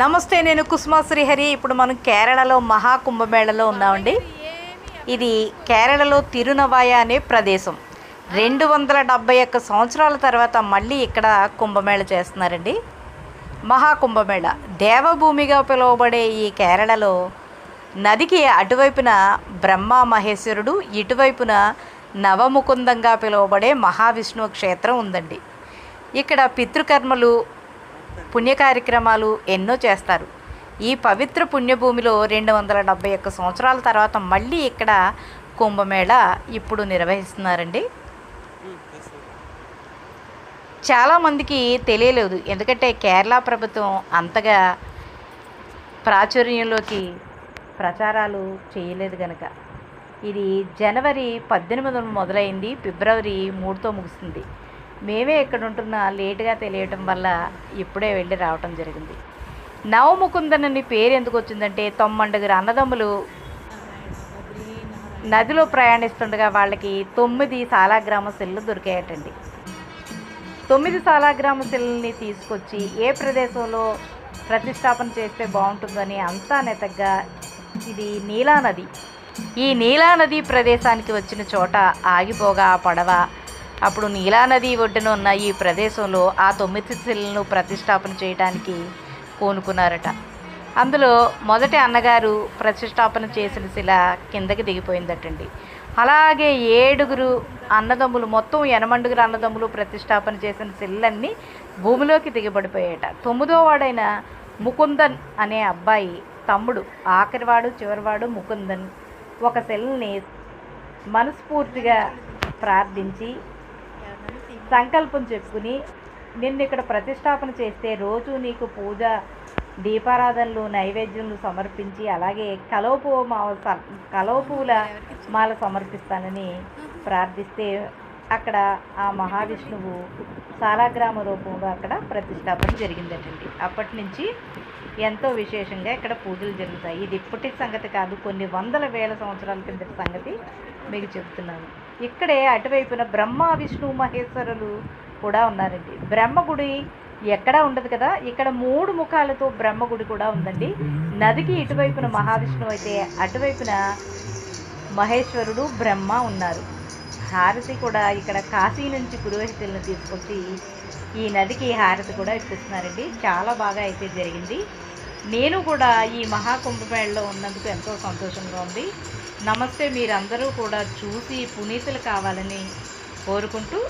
నమస్తే, నేను కుసుమ శ్రీహరి. ఇప్పుడు మనం కేరళలో మహాకుంభమేళలో ఉన్నామండి. ఇది కేరళలో తిరునవాయ అనే ప్రదేశం. 271 సంవత్సరాల తర్వాత మళ్ళీ ఇక్కడ కుంభమేళ చేస్తున్నారండి. మహాకుంభమేళ దేవభూమిగా పిలువబడే ఈ కేరళలో నదికి అటువైపున బ్రహ్మ మహేశ్వరుడు, ఇటువైపున నవముకుందంగా పిలువబడే మహావిష్ణువు క్షేత్రం ఉందండి. ఇక్కడ పితృకర్మలు, పుణ్య కార్యక్రమాలు ఎన్నో చేస్తారు. ఈ పవిత్ర పుణ్యభూమిలో 271 సంవత్సరాల తర్వాత మళ్ళీ ఇక్కడ కుంభమేళ ఇప్పుడు నిర్వహిస్తున్నారండి. చాలామందికి తెలియలేదు, ఎందుకంటే కేరళ ప్రభుత్వం అంతగా ప్రాచుర్యంలోకి ప్రచారాలు చేయలేదు కనుక. ఇది జనవరి 18 మొదలైంది, ఫిబ్రవరి 3తో ముగుస్తుంది. మేమే ఇక్కడ ఉంటున్న లేటుగా తెలియటం వల్ల ఇప్పుడే వెళ్ళి రావటం జరిగింది. నవముకుందన్ అని పేరు ఎందుకు వచ్చిందంటే 9 అన్నదమ్ములు నదిలో ప్రయాణిస్తుండగా వాళ్ళకి 9 సాలాగ్రామ శిలలు దొరికాయటండి. 9 సాలాగ్రామ శిలల్ని తీసుకొచ్చి ఏ ప్రదేశంలో ప్రతిష్టాపన చేస్తే బాగుంటుందని అంతా నెతగ్గా ఇది నీలా నది. ఈ నీలా నది ప్రదేశానికి వచ్చిన చోట ఆగిపోగా ఆ పడవ అప్పుడు నీలానది ఒడ్డున ఉన్న ఈ ప్రదేశంలో ఆ 9 శిలను ప్రతిష్టాపన చేయడానికి పూనుకున్నారట. అందులో మొదటి అన్నగారు ప్రతిష్టాపన చేసిన శిల కిందకి దిగిపోయిందటండి. అలాగే 7 అన్నదమ్ములు, మొత్తం 8 అన్నదమ్ములు ప్రతిష్టాపన చేసిన శిలలన్నీ భూమిలోకి దిగబడిపోయాట. 9వ వాడైన ముకుందన్ అనే అబ్బాయి తమ్ముడు, ఆఖరివాడు చివరివాడు ముకుందన్, ఒక శిలని మనస్ఫూర్తిగా ప్రార్థించి సంకల్పం చెప్పుకుని, నిన్ను ఇక్కడ ప్రతిష్టాపన చేస్తే రోజు నీకు పూజ, దీపారాధనలు, నైవేద్యాలు సమర్పించి అలాగే కలవ పువ్వుల మాల సమర్పిస్తానని ప్రార్థిస్తే అక్కడ ఆ మహావిష్ణువు సాలాగ్రామ రూపంలో అక్కడ ప్రతిష్టాపన జరిగిందటండి. అప్పటి నుంచి ఎంతో విశేషంగా ఇక్కడ పూజలు జరుగుతాయి. ఇది ఇప్పటి సంగతి కాదు, కొన్ని వందల వేల సంవత్సరాల కిందటి సంగతి మీకు చెబుతున్నాను. ఇక్కడే అటువైపున బ్రహ్మ, విష్ణు, మహేశ్వరులు కూడా ఉన్నారండి. బ్రహ్మగుడి ఎక్కడా ఉండదు కదా, ఇక్కడ 3 ముఖాలతో బ్రహ్మగుడి కూడా ఉందండి. నదికి ఇటువైపున మహావిష్ణువు అయితే అటువైపున మహేశ్వరుడు, బ్రహ్మ ఉన్నారు. హారతి కూడా ఇక్కడ కాశీ నుంచి పురోహితులను తీసుకొచ్చి ఈ నదికి హారతి కూడా ఇప్పిస్తున్నారండి. చాలా బాగా అయితే జరిగింది. నేను కూడా ఈ మహాకుంభమేళలో ఉన్నందుకు ఎంతో సంతోషంగా ఉంది. నమస్తే, మీరందరూ కూడా చూసి పునీతులు కావాలని కోరుకుంటూ